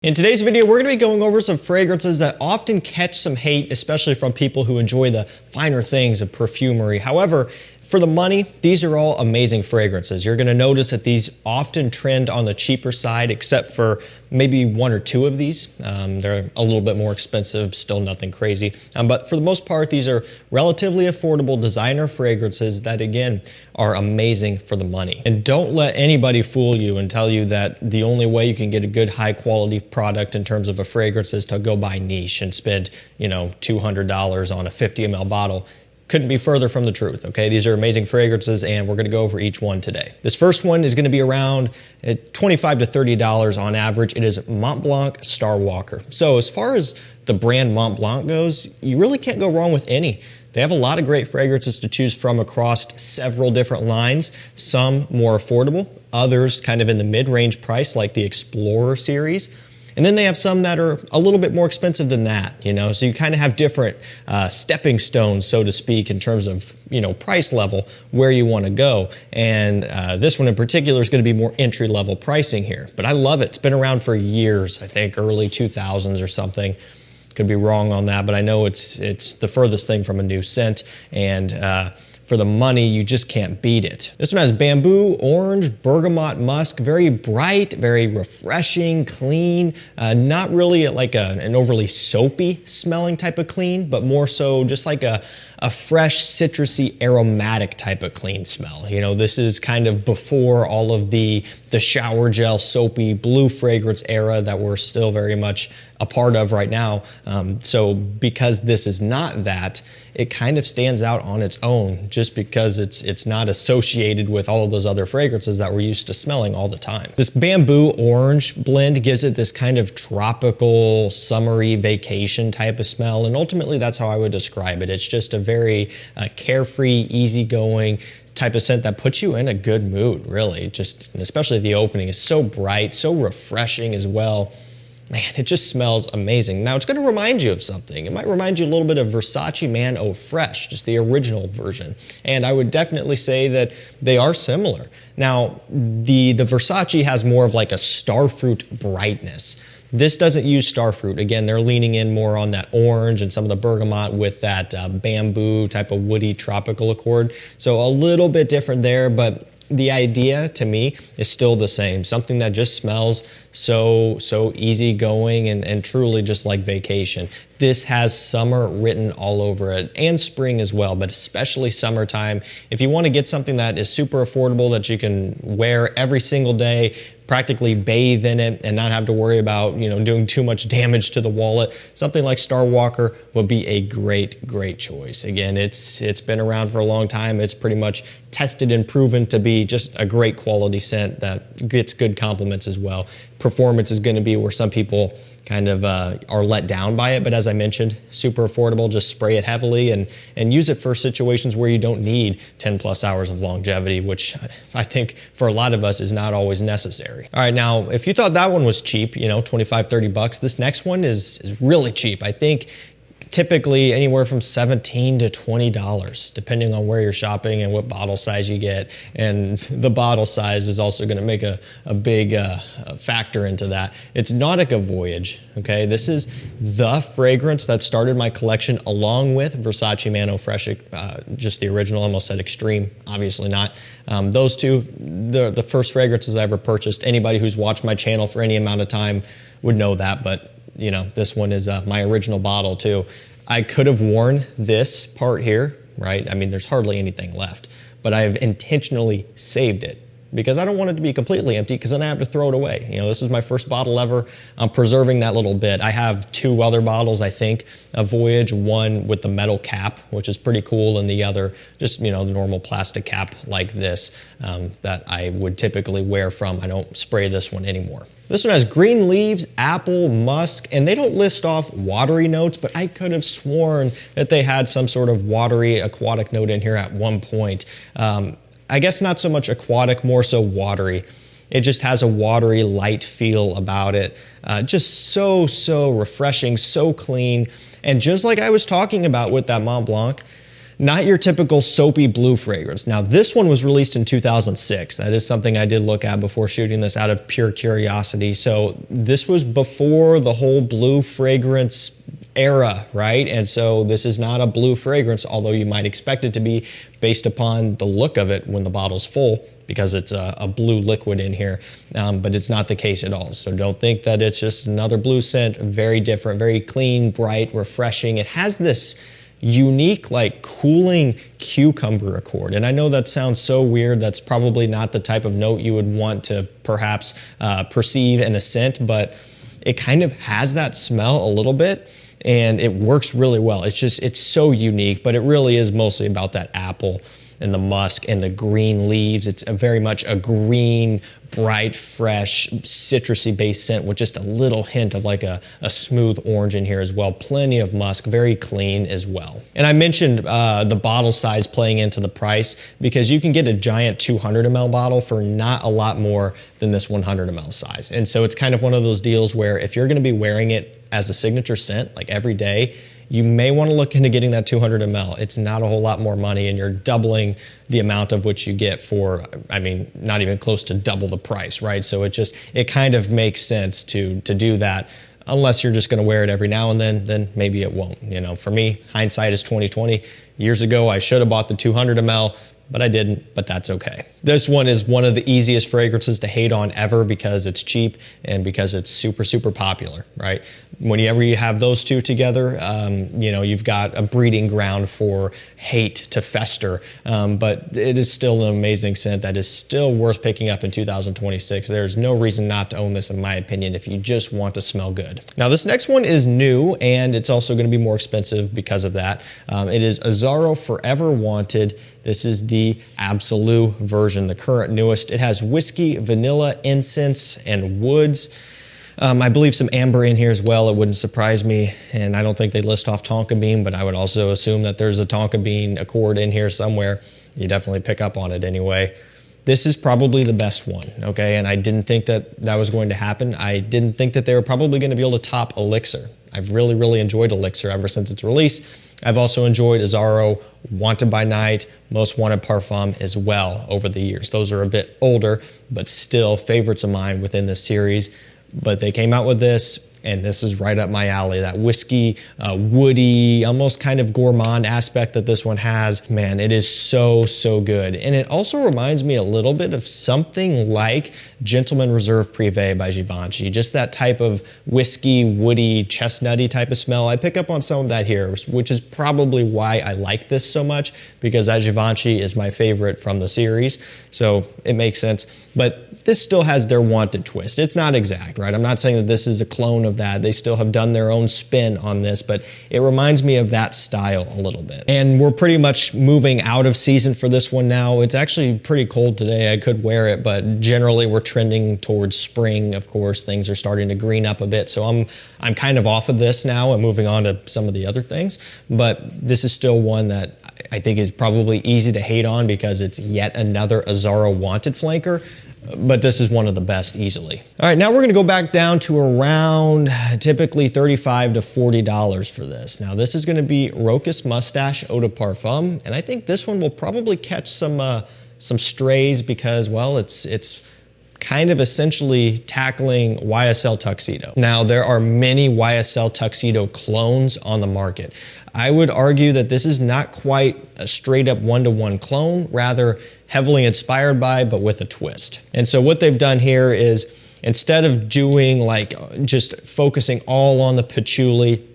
In today's video, we're going to be going over some fragrances that often catch some hate, especially from people who enjoy the finer things of perfumery. However, for the money, these are all amazing fragrances. You're going to notice that these often trend on the cheaper side, except for maybe one or two of these. They're a little bit more expensive, still nothing crazy. But for the most part, these are relatively affordable designer fragrances that, again, are amazing for the money. And don't let anybody fool you and tell you that the only way you can get a good high quality product in terms of a fragrance is to go buy niche and spend, $200 on a 50 ml bottle. Couldn't be further from the truth, okay? These are amazing fragrances, and we're gonna go over each one today. This first one is gonna be around $25 to $30 on average. It is Mont Blanc Starwalker. So as far as the brand Mont Blanc goes, you really can't go wrong with any. They have a lot of great fragrances to choose from across several different lines, some more affordable, others kind of in the mid-range price like the Explorer series. And then they have some that are a little bit more expensive than that, so you kind of have different stepping stones, so to speak, in terms of, price level where you want to go. And this one in particular is going to be more entry-level pricing here. But I love it. It's been around for years, I think early 2000s or something. Could be wrong on that, but I know it's the furthest thing from a new scent, and for the money, you just can't beat it. This one has bamboo, orange, bergamot, musk, very bright, very refreshing, clean, not really like an overly soapy smelling type of clean, but more so just like a fresh, citrusy, aromatic type of clean smell. This is kind of before all of the shower gel, soapy, blue fragrance era that we're still very much a part of right now. So because this is not that, it kind of stands out on its own just because it's not associated with all of those other fragrances that we're used to smelling all the time. This bamboo orange blend gives it this kind of tropical, summery vacation type of smell, and ultimately that's how I would describe it. It's just a very carefree, easygoing type of scent that puts you in a good mood, really. Just, especially the opening is so bright, so refreshing as well. Man, it just smells amazing. Now, it's going to remind you of something. It might remind you a little bit of Versace Man Eau Fraiche, just the original version. And I would definitely say that they are similar. Now, the Versace has more of like a starfruit brightness. This doesn't use starfruit. Again, they're leaning in more on that orange and some of the bergamot with that bamboo type of woody tropical accord. So a little bit different there, but the idea to me is still the same. Something that just smells so easygoing and truly just like vacation. This has summer written all over it, and spring as well, but especially summertime. If you want to get something that is super affordable that you can wear every single day, practically bathe in it and not have to worry about doing too much damage to the wallet, something like Starwalker would be a great choice. Again, it's been around for a long time. It's pretty much tested and proven to be just a great quality scent that gets good compliments as well. Performance is going to be where some people kind of are let down by it, but as I mentioned, super affordable. Just spray it heavily and use it for situations where you don't need 10 plus hours of longevity, which I think for a lot of us is not always necessary. All right, now if you thought that one was cheap, 25, 30 bucks, this next one is really cheap. I think typically anywhere from $17 to $20, depending on where you're shopping and what bottle size you get. And the bottle size is also going to make a big factor into that. It's Nautica Voyage, okay? This is the fragrance that started my collection along with Versace Man Eau Fraiche, just the original. I almost said Extreme, obviously not. Those two, the first fragrances I ever purchased. Anybody who's watched my channel for any amount of time would know that, but this one is my original bottle too. I could have worn this part here, right? I mean, there's hardly anything left, but I've intentionally saved it because I don't want it to be completely empty because then I have to throw it away. This is my first bottle ever. I'm preserving that little bit. I have two other bottles, I think, of Voyage, one with the metal cap, which is pretty cool, and the other just, the normal plastic cap like this that I would typically wear from. I don't spray this one anymore. This one has green leaves, apple, musk, and they don't list off watery notes, but I could have sworn that they had some sort of watery aquatic note in here at one point. I guess not so much aquatic, more so watery. It just has a watery, light feel about it. Just so refreshing, so clean. And just like I was talking about with that Mont Blanc, Not your typical soapy blue fragrance. Now, this one was released in 2006. That is something I did look at before shooting this out of pure curiosity. So this was before the whole blue fragrance era, right? And so this is not a blue fragrance, although you might expect it to be based upon the look of it when the bottle's full, because it's a blue liquid in here, but it's not the case at all. So don't think that it's just another blue scent. Very different, very clean, bright, refreshing. It has this unique, like, cooling cucumber accord. And I know that sounds so weird. That's probably not the type of note you would want to perhaps perceive in a scent, but it kind of has that smell a little bit, and it works really well. It's so unique, but it really is mostly about that apple and the musk and the green leaves. It's very much a green, bright, fresh, citrusy based scent with just a little hint of like a smooth orange in here as well. Plenty of musk, very clean as well. And I mentioned the bottle size playing into the price, because you can get a giant 200 ml bottle for not a lot more than this 100 ml size. And so it's kind of one of those deals where if you're gonna be wearing it as a signature scent, like every day, you may want to look into getting that 200 ml. It's not a whole lot more money, and you're doubling the amount of which you get for, I mean, not even close to double the price, right? So it kind of makes sense to do that. Unless you're just going to wear it every now and then maybe it won't. You know, for me, hindsight is 20/20. Years ago, I should have bought the 200 ml, but I didn't, but that's okay. This one is one of the easiest fragrances to hate on ever, because it's cheap and because it's super, super popular, right? Whenever you have those two together, you know, you've got a breeding ground for hate to fester, but it is still an amazing scent that is still worth picking up in 2026. There's no reason not to own this, in my opinion, if you just want to smell good. Now, this next one is new, and it's also going to be more expensive because of that. It is Azzaro Forever Wanted. This is the Absolute version, the current newest. It has whiskey, vanilla, incense, and woods. I believe some amber in here as well. It wouldn't surprise me, and I don't think they list off tonka bean, but I would also assume that there's a tonka bean accord in here somewhere. You definitely pick up on it anyway. This is probably the best one, okay? And I didn't think that that was going to happen. I didn't think that they were probably going to be able to top Elixir. I've really, really enjoyed Elixir ever since its release. I've also enjoyed Azzaro, Wanted by Night, Most Wanted Parfum as well over the years. Those are a bit older, but still favorites of mine within this series. But they came out with this, and this is right up my alley. That whiskey, woody, almost kind of gourmand aspect that this one has. Man, it is so, so good. And it also reminds me a little bit of something like Gentleman Reserve Privé by Givenchy. Just that type of whiskey, woody, chestnutty type of smell. I pick up on some of that here, which is probably why I like this so much, because that Givenchy is my favorite from the series. So it makes sense. But this still has their wanted twist. It's not exact, right? I'm not saying that this is a clone of that. They still have done their own spin on this, but it reminds me of that style a little bit. And we're pretty much moving out of season for this one now. It's actually pretty cold today. I could wear it, but generally we're trending towards spring. Of course, things are starting to green up a bit. So I'm kind of off of this now and moving on to some of the other things. But this is still one that I think is probably easy to hate on because it's yet another Azzaro Wanted flanker. But this is one of the best easily. All right, now we're gonna go back down to around typically $35 to $40 for this. Now this is gonna be Rochas Moustache Eau de Parfum, and I think this one will probably catch some strays because, well, it's kind of essentially tackling YSL Tuxedo. Now there are many YSL Tuxedo clones on the market. I would argue that this is not quite a straight up one-to-one clone, rather heavily inspired by, but with a twist. And so what they've done here is, instead of doing like just focusing all on the patchouli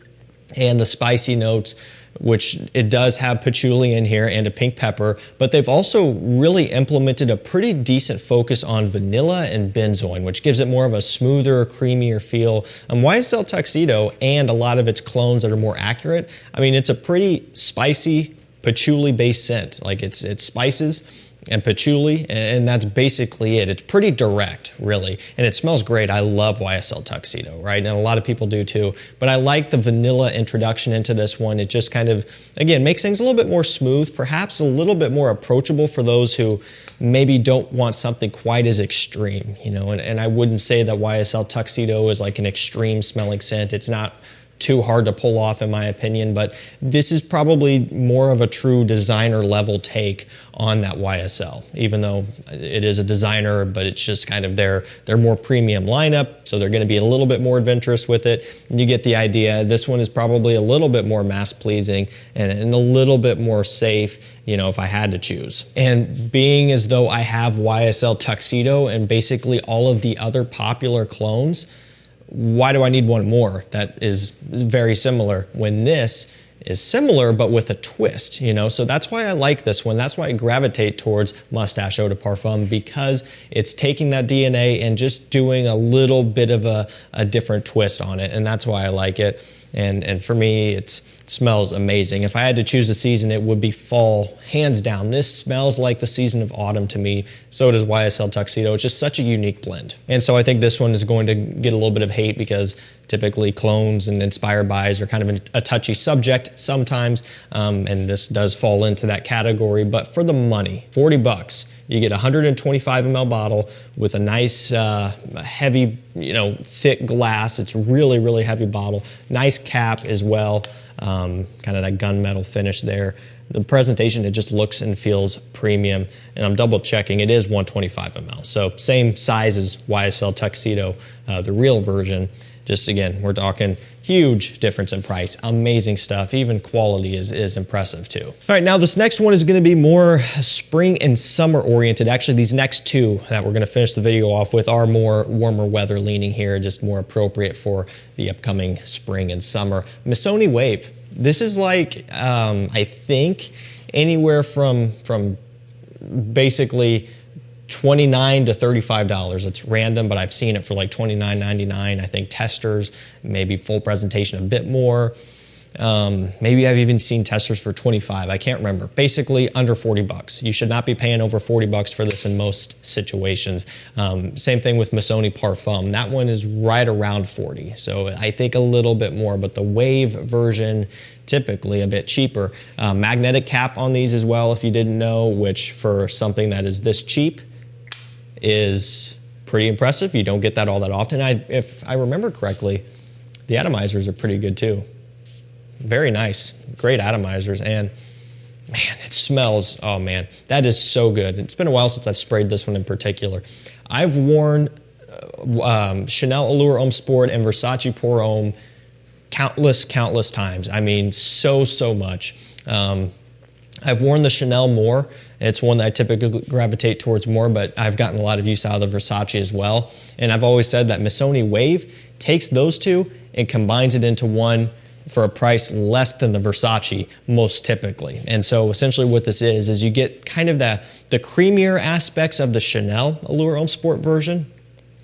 and the spicy notes, which it does have patchouli in here and a pink pepper, but they've also really implemented a pretty decent focus on vanilla and benzoin, which gives it more of a smoother, creamier feel. YSL Tuxedo and a lot of its clones that are more accurate, I mean, it's a pretty spicy, patchouli-based scent. Like it's spices and patchouli, and that's basically it. It's pretty direct, really, and it smells great. I love YSL Tuxedo, right? And a lot of people do too, but I like the vanilla introduction into this one. It just kind of, again, makes things a little bit more smooth, perhaps a little bit more approachable for those who maybe don't want something quite as extreme, you know, and I wouldn't say that YSL Tuxedo is like an extreme smelling scent. It's not too hard to pull off in my opinion, but this is probably more of a true designer level take on that YSL, even though it is a designer, but it's just kind of their more premium lineup, so they're going to be a little bit more adventurous with it. You get the idea. This one is probably a little bit more mass pleasing and a little bit more safe, you know, if I had to choose. And being as though I have YSL Tuxedo and basically all of the other popular clones, why do I need one more that is very similar when this is similar but with a twist, you know? So that's why I like this one. That's why I gravitate towards Moustache Eau de Parfum, because it's taking that DNA and just doing a little bit of a different twist on it, and that's why I like it. And for me, it smells amazing. If I had to choose a season, it would be fall, hands down. This smells like the season of autumn to me. So does YSL Tuxedo. It's just such a unique blend. And so I think this one is going to get a little bit of hate because typically clones and inspired buys are kind of a touchy subject sometimes, and this does fall into that category. But for the money, 40 bucks, you get a 125 ml bottle with a nice heavy, you know, thick glass. It's really, really heavy bottle. Nice cap as well, kind of that gunmetal finish there. The presentation, it just looks and feels premium. And I'm double checking, it is 125 ml. So same size as YSL Tuxedo, the real version. Just again, we're talking huge difference in price. Amazing stuff. Even quality is impressive too. All right, now this next one is going to be more spring and summer oriented. Actually, these next two that we're going to finish the video off with are more warmer weather leaning here, just more appropriate for the upcoming spring and summer. Missoni Wave. This is like, I think, anywhere from basically $29 to $35. It's random, but I've seen it for like $29.99. I think testers, maybe full presentation a bit more. Maybe I've even seen testers for $25. I can't remember. Basically under 40 bucks. You should not be paying over 40 bucks for this in most situations. Same thing with Missoni Parfum. That one is right around 40. So I think a little bit more, but the Wave version, typically a bit cheaper. Magnetic cap on these as well, if you didn't know, which for something that is this cheap is pretty impressive. You don't get that all that often. If I remember correctly, the atomizers are pretty good too. Very nice, great atomizers, and man, it smells, oh man, that is so good. It's been a while since I've sprayed this one in particular. I've worn Chanel Allure Homme Sport and Versace Pour Homme countless times. I mean, so much. I've worn the Chanel more. It's one that I typically gravitate towards more, but I've gotten a lot of use out of the Versace as well. And I've always said that Missoni Wave takes those two and combines it into one for a price less than the Versace most typically. And so essentially what this is you get kind of the creamier aspects of the Chanel Allure Homme Sport version,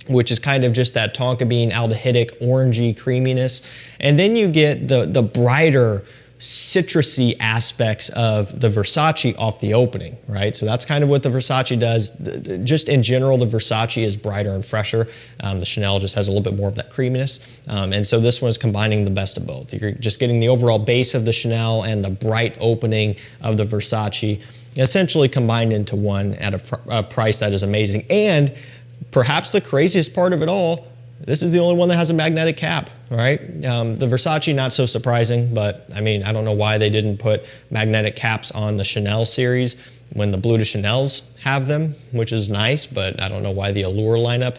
which is kind of just that tonka bean, aldehydic, orangey creaminess. And then you get the brighter, citrusy aspects of the Versace off the opening, right? So that's kind of what the Versace does. Just in general, the Versace is brighter and fresher. The Chanel just has a little bit more of that creaminess. And so this one is combining the best of both. You're just getting the overall base of the Chanel and the bright opening of the Versace, essentially combined into one at a price that is amazing. And perhaps the craziest part of it all, this is the only one that has a magnetic cap, right? The Versace, not so surprising, but I mean, I don't know why they didn't put magnetic caps on the Chanel series when the Bleu de Chanels have them, which is nice, but I don't know why the Allure lineup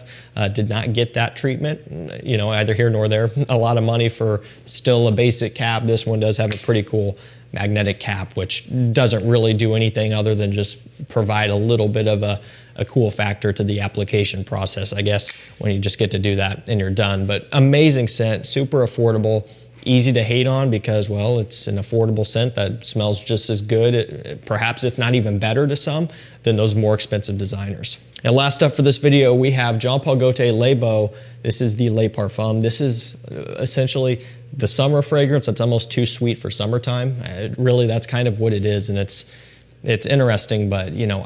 did not get that treatment. You know, either here nor there. A lot of money for still a basic cap. This one does have a pretty cool magnetic cap, which doesn't really do anything other than just provide a little bit of a cool factor to the application process, I guess, when you just get to do that and you're done. But amazing scent, super affordable, easy to hate on because, well, it's an affordable scent that smells just as good, perhaps if not even better to some, than those more expensive designers. And last up for this video, we have Jean Paul Gaultier Le Beau. This is the Le Parfum. This is essentially the summer fragrance that's almost too sweet for summertime. Really, that's kind of what it is, and it's interesting, but you know,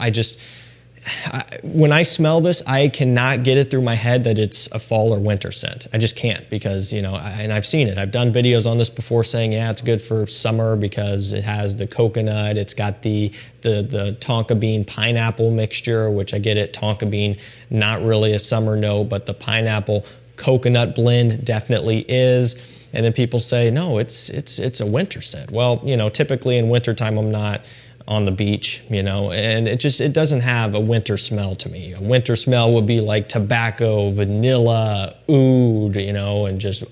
when I smell this, I cannot get it through my head that it's a fall or winter scent. I just can't because, you know, and I've seen it. I've done videos on this before saying, yeah, it's good for summer because it has the coconut. It's got the tonka bean pineapple mixture, which I get it. Tonka bean, not really a summer note, but the pineapple coconut blend definitely is. And then people say, no, it's a winter scent. Well, you know, typically in wintertime, I'm not on the beach, you know, and it doesn't have a winter smell to me. A winter smell would be like tobacco, vanilla, oud, you know, and just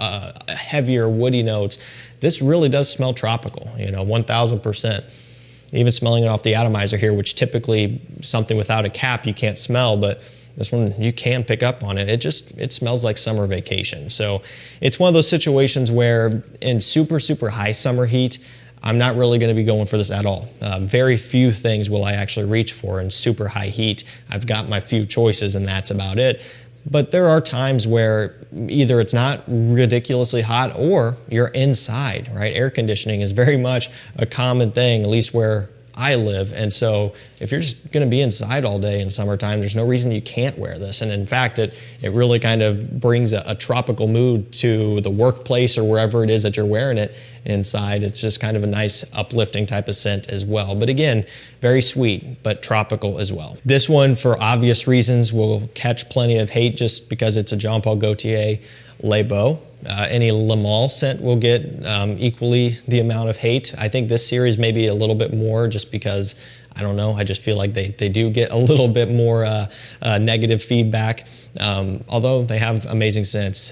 heavier woody notes. This really does smell tropical, you know, 1000%. Even smelling it off the atomizer here, which typically something without a cap you can't smell, but this one you can pick up on it. It smells like summer vacation. So it's one of those situations where in super, super high summer heat, I'm not really going to be going for this at all. Very few things will I actually reach for in super high heat. I've got my few choices and that's about it. But there are times where either it's not ridiculously hot or you're inside, right? Air conditioning is very much a common thing, at least where I live. And so if you're just going to be inside all day in summertime, there's no reason you can't wear this. And in fact, it really kind of brings a tropical mood to the workplace or wherever it is that you're wearing it inside. It's just kind of a nice uplifting type of scent as well. But again, very sweet, but tropical as well. This one, for obvious reasons, will catch plenty of hate just because it's a Jean Paul Gaultier Le Beau. Any Le Male scent will get equally the amount of hate. I think this series may be a little bit more just because, I don't know, I just feel like they do get a little bit more negative feedback. Although they have amazing scents.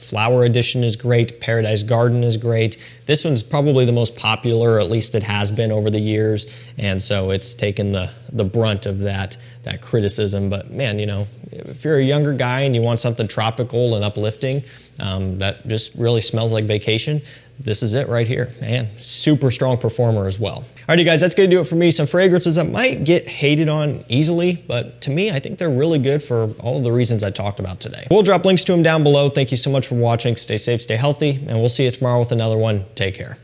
Flower Edition is great. Paradise Garden is great. This one's probably the most popular, at least it has been over the years, and so it's taken the brunt of that criticism. But man, you know, if you're a younger guy and you want something tropical and uplifting that just really smells like vacation, this is it right here. Man, super strong performer as well. Alrighty guys, that's gonna do it for me. Some fragrances that might get hated on easily, but to me, I think they're really good for all of the reasons I talked about today. We'll drop links to them down below. Thank you so much for watching. Stay safe, stay healthy, and we'll see you tomorrow with another one. Take care.